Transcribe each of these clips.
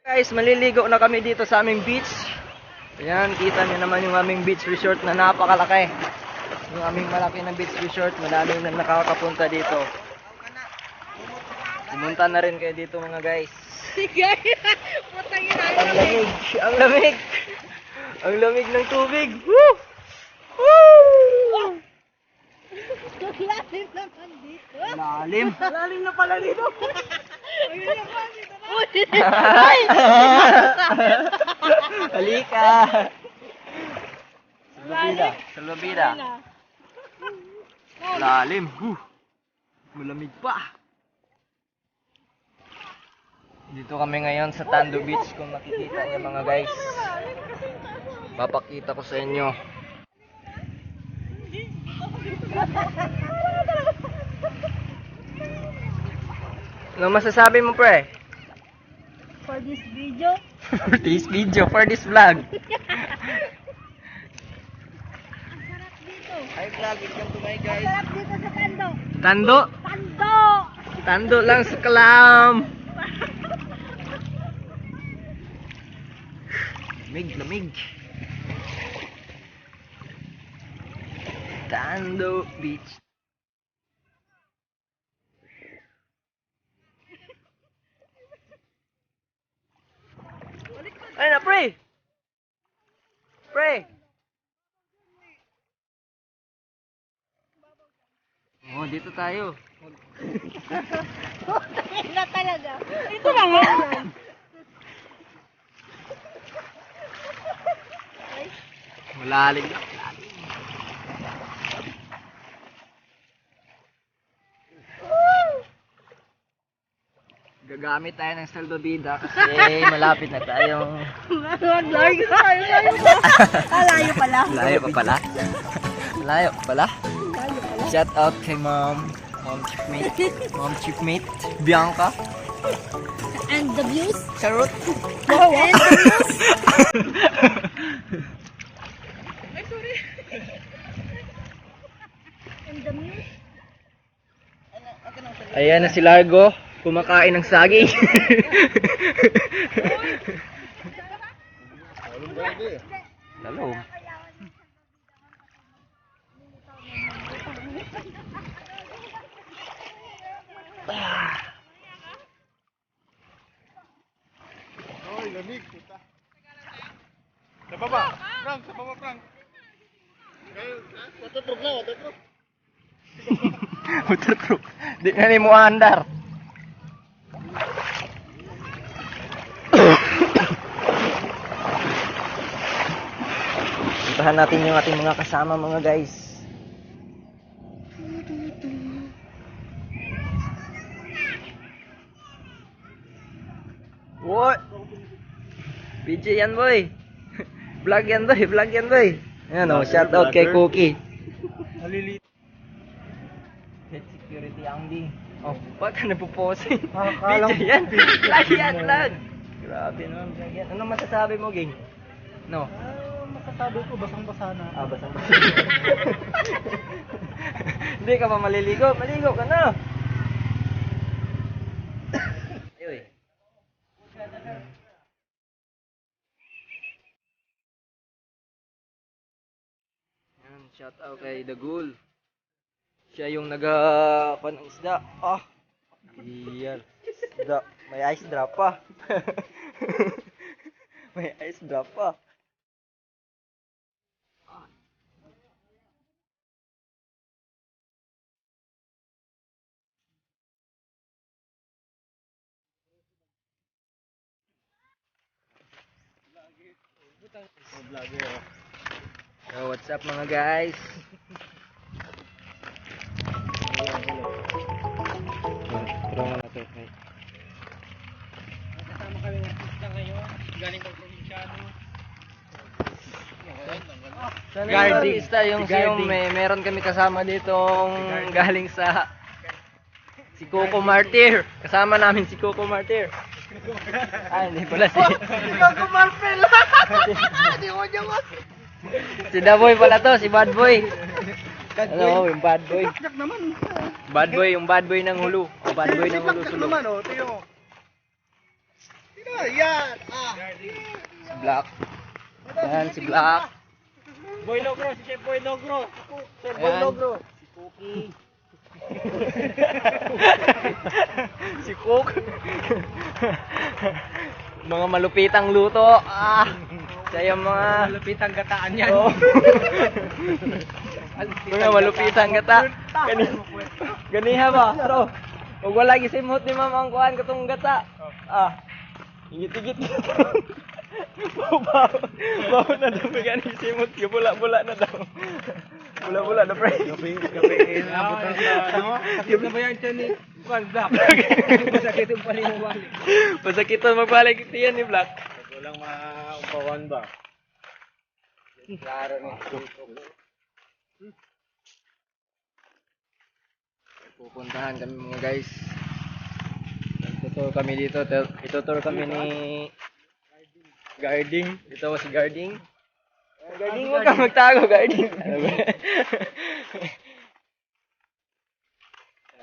Guys, maliligo na kami dito sa aming beach. Ayan, kita niyo naman yung aming beach resort na napakalaki. Yung aming malaki na beach resort, madami na nakakapunta dito. Pumunta na rin kayo dito mga guys. Ang lamig, ang lamig. Ang lamig ng tubig. Woo! Woo! Lalim naman dito. Lalim. Lalim na pala dito. Halika. Salubida. Salubida. Lalim. Malamig pa. Dito kami ngayon sa Tando Beach kung makikita niyo mga guys. Papakita ko sa inyo. Ano masasabi mo pre? For this video. For this video, for this vlog. Ang sarap dito. Hi vlog, welcome to my Ang guys. sarap dito sa Tando. Tando. Tando! Tando lang sa kalam. Lamig, lamig. Tando Beach. Ay na, pre! Pre! Oh, dito tayo. Na talaga. Ito lang yan. Malalim na, malalim. Gagamit tayo ng salbabida kasi malapit na tayong... Layo pa. Layo pala. Layo pa pala? Layo pa pala? Shout out kay mom. Mom chiefmate. Bianca. And the views? Charot. And the views? And the views? Ayan na si Largo. Kumakain ng saging. Lalo. Oy, lamig, puta. Sa baba, Frank, sa baba, Frank. Waterproof na, waterproof. Waterproof. Di na ni mo andar. Puntahan natin yung ating mga kasama mga guys. What? PJ yan boy. Vlog yan boy, vlog yan boy. Ayan o, shout out kay Cookie. Nalilit. Head security ang di. Oh, ba't ka nagpo-posing? Akala PJ ko- yan. Vlog yan, vlog. Grabe naman, vlog yan. Ano masasabi mo, Ging? No? Masasabi ko, basang-basa na. Ah, basang-basa. Hindi ka pa maliligo. Maligo ka na. Ayun. Yan, shout out kay The Ghoul. Siya yung nag-pan ng isda. Ah, iyan. Isda. May ice drop pa. May ice drop pa. So, what's up mga guys? Tulungan natin. Kasama kami ng pista ngayon. Galing pang probinsyano. Sana Guarding. yung artista, yung Si Guarding. meron kami kasama ditong galing sa si Coco Martir. Kasama namin si Coco Martir. Ah, hindi pala si Coco Marfil! Hindi ko niya mo. si Daboy pala to, si Bad Boy. Ano, yung Bad Boy. Yak naman. Bad Boy, yung Bad Boy ng Hulu. O Bad Boy ng Hulu Yak sulok. naman, oh. Tingnan mo. Tingnan Yan! Si Black. Yan, si Black. Boy Logro, si Chef Boy Logro. Chef Boy Ayan. Logro. Si Cook. Mga malupitang luto. Siya yung mga Malupitang gataan yan. Oo. Mga malupitang gata. Ganiha ba? Pero, huwag wala gisimhot ni Mama ang kuhan katong gata. Ingit-ingit. Bawo na daw gani simot. Bula-bula na daw. Bula-bula na, pre. Gabi nabutan sa ano? Sakit na ba yan dyan ni Juan Black? Masakit yung palinawali. Pasakitan magbalik ito yan ni Black. Walang maumpawan ba? Klaro ni. Pupuntahan kami mga guys. Tutur kami dito. Itutur kami ni Guarding. Ito si Guarding. Guarding, huwag kang magtago, Guarding.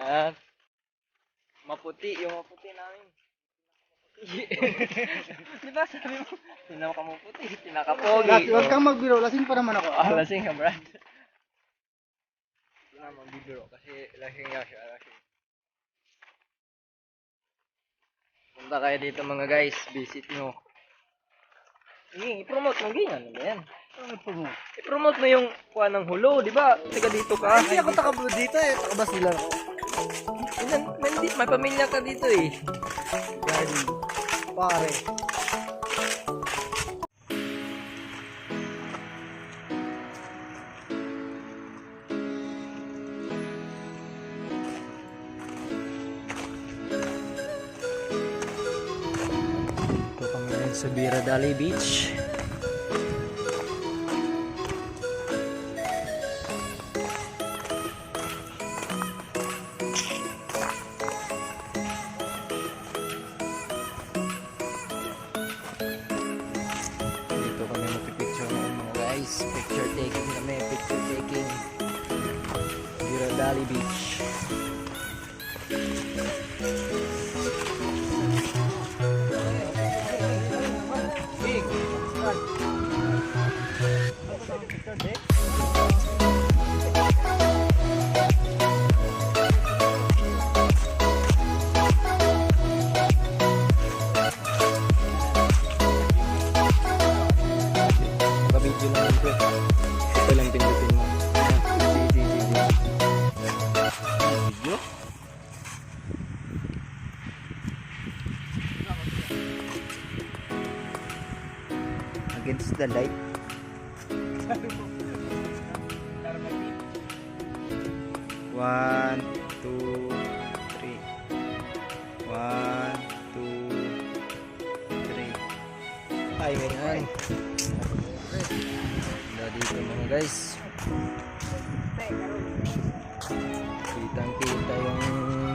Yan. Maputi, yung maputi namin. Di ba sabi mo, pinakamaputi, pinakapogi. Huwag kang magbiro, lasing pa naman ako. Lasing ka, Brad. Hindi na magbibiro kasi lasing nga siya, lasing. Punta kayo dito mga guys, visit nyo. I-promote mo ganyan, ano ba yan? I-promote mo yung kuha ng hulo, di ba? Taga dito ka. Hindi ako takabo dito eh, takabas nila ako. May pamilya ka dito eh. Pare. Ito kami ngayon sa Biradali Beach. Dito kami magpipicture ngayon mga guys. Picture taking kami, picture taking. Biradali Beach. Naka-video lang yun, pre. Ito lang pindutin mo. Video? Against the light. One, two, three. 1, 2, 3. Ay, ganyan. Ganda dito mga guys. Kitang-kita yung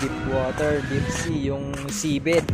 deep water, deep sea, yung seabed.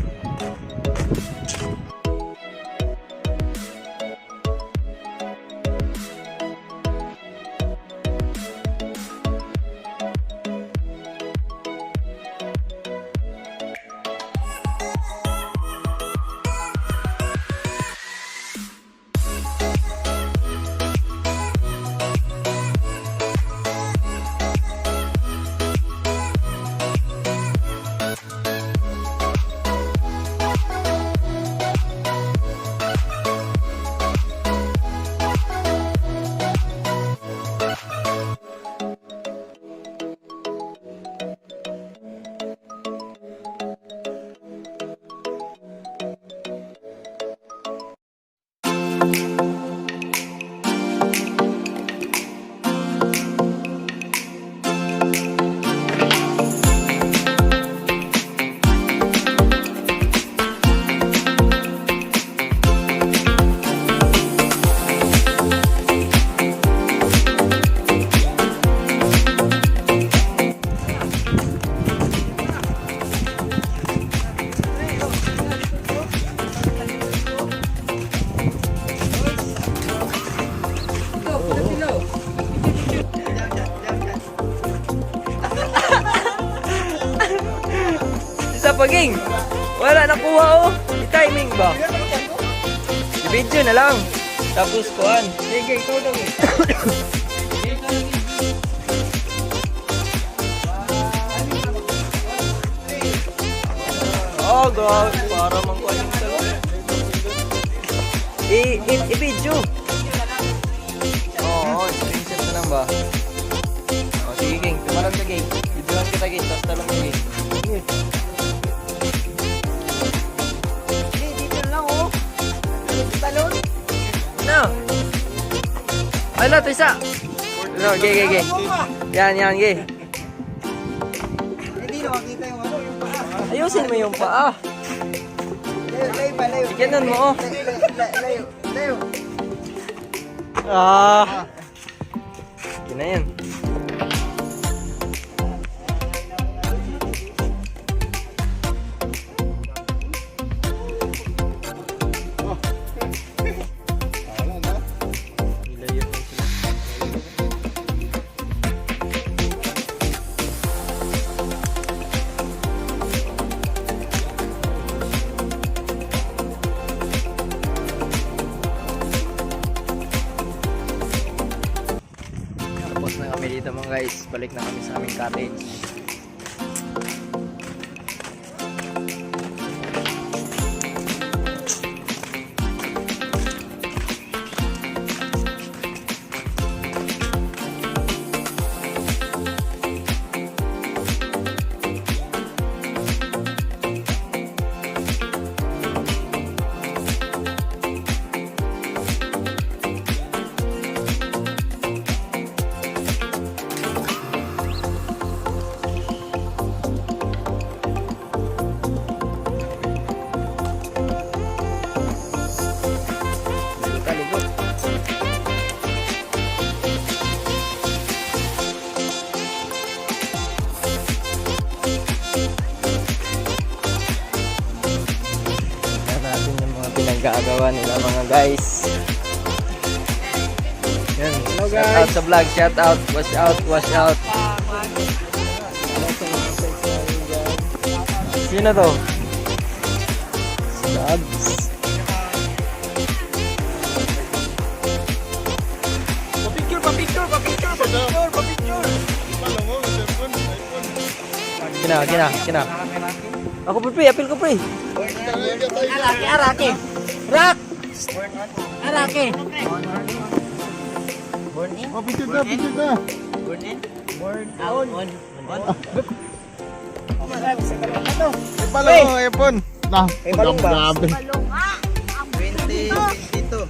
Isa paging. Wala nakuha oh. I-timing ba? I-video na lang. Tapos kuhan. Sige, ikaw daw eh. Oh, God. Para mangkuhan yung dalawa. I-video. Oo, screenshot na lang ba? O, sige, King. Tumarang ka, King. Videohan kita, King. Tapos talong ka, King. Dito lang oh. Talon. Ano? Ano, ito isa. Ano, gay. Yan, gay. Hindi na makita yung ano, yung paa. Ayusin mo yung paa. Layo. Ganun mo, oh. Layo. Ah. Yun na yan. Tapos na kami dito mga guys. Balik na kami sa aming cottage. Ligo. Tignan natin yung mga pinagagawa nila mga guys. Yan. Hello, Shout guys. out sa vlog. Shout out. Wash out. Sino to? Subs. Kina. Ako pre, apil ko pre. Arake. Rak. Arake. Picture ka. Balong, ipon. Nah, balong ba? grabe. Balong nga. Ang 22.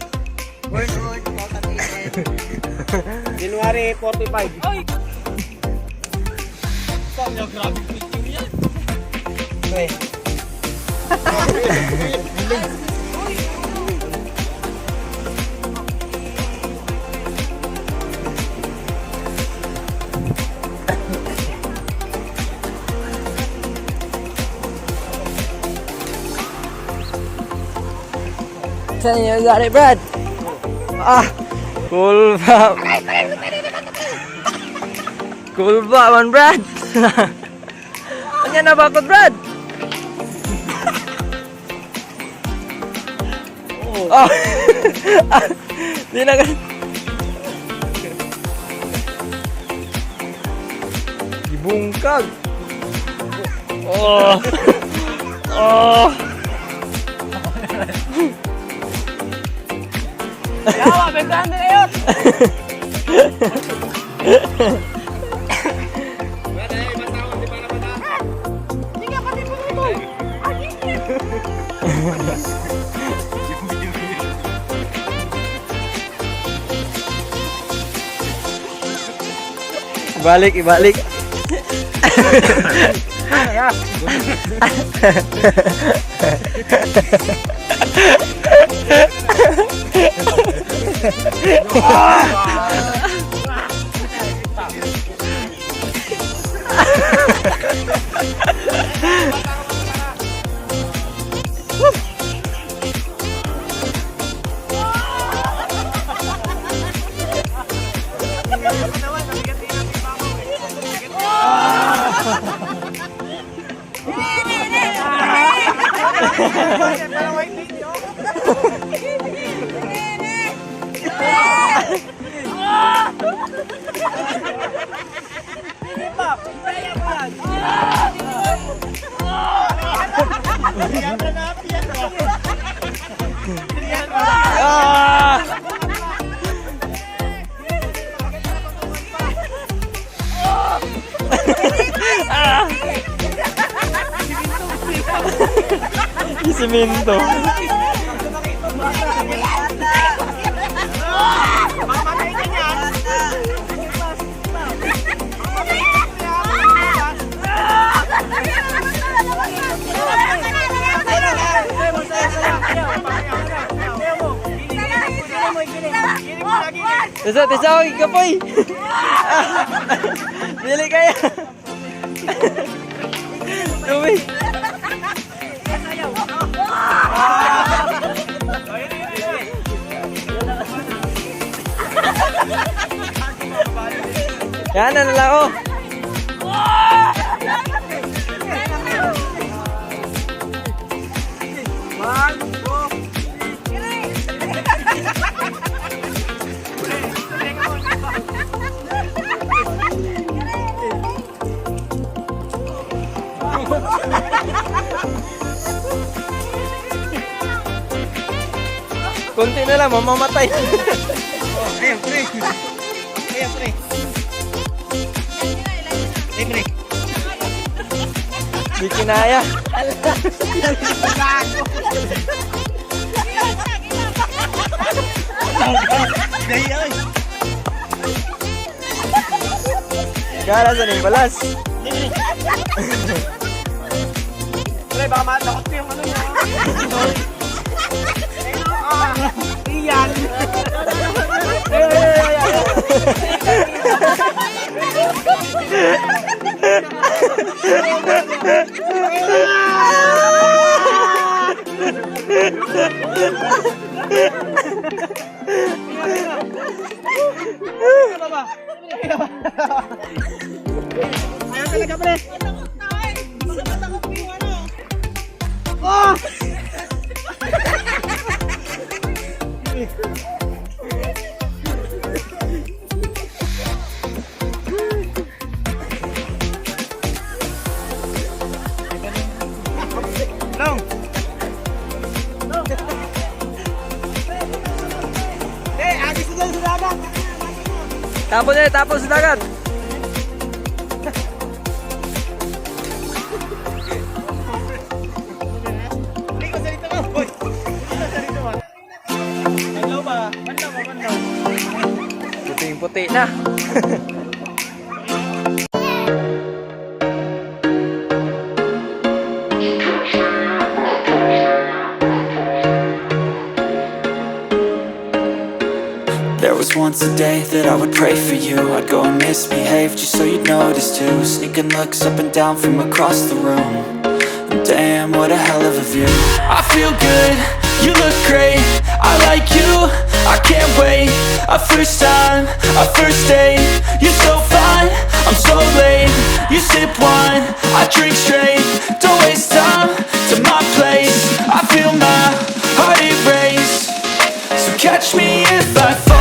January 45. Oy. Saan you got it, Brad? Ah, cool ba? Cool ba man, Brad? Kanya na bakit, Brad? Oh. Di na kasi. Ibungkag. Oh. Oh. Yawa, bentahan na yun. Sige, pati po ito. Ibalik. Ah! Siminto. Tisa, oy, kapoy. Dili kaya. Tumi. Yan na lang oh. Kunti na lang, mamamatay. Ayan, pre. Ayan, pre. Ayan, pre. Di kinaya. Kala sa nang balas. Pre, baka matakot ko yung ano niya. Iyan. Ayaw talaga, pre. Oh! Long. Agis na dyan sa dagat. Tapos sa dagat. Liko, salita mo. Boy. Salita mo. Hello ba? Bandaw ba? Bandaw. Puting-puti na. There was once a day that I would pray for you. I'd go and misbehave just so you'd notice too. Sneaking looks up and down from across the room. And damn, what a hell of a view. I feel good, you look great. I like you, I can't wait. A first time, a first date. You're so fine, I'm so late. You sip wine, I drink straight. Don't waste time to my place. I feel my heart erase. So catch me if I fall.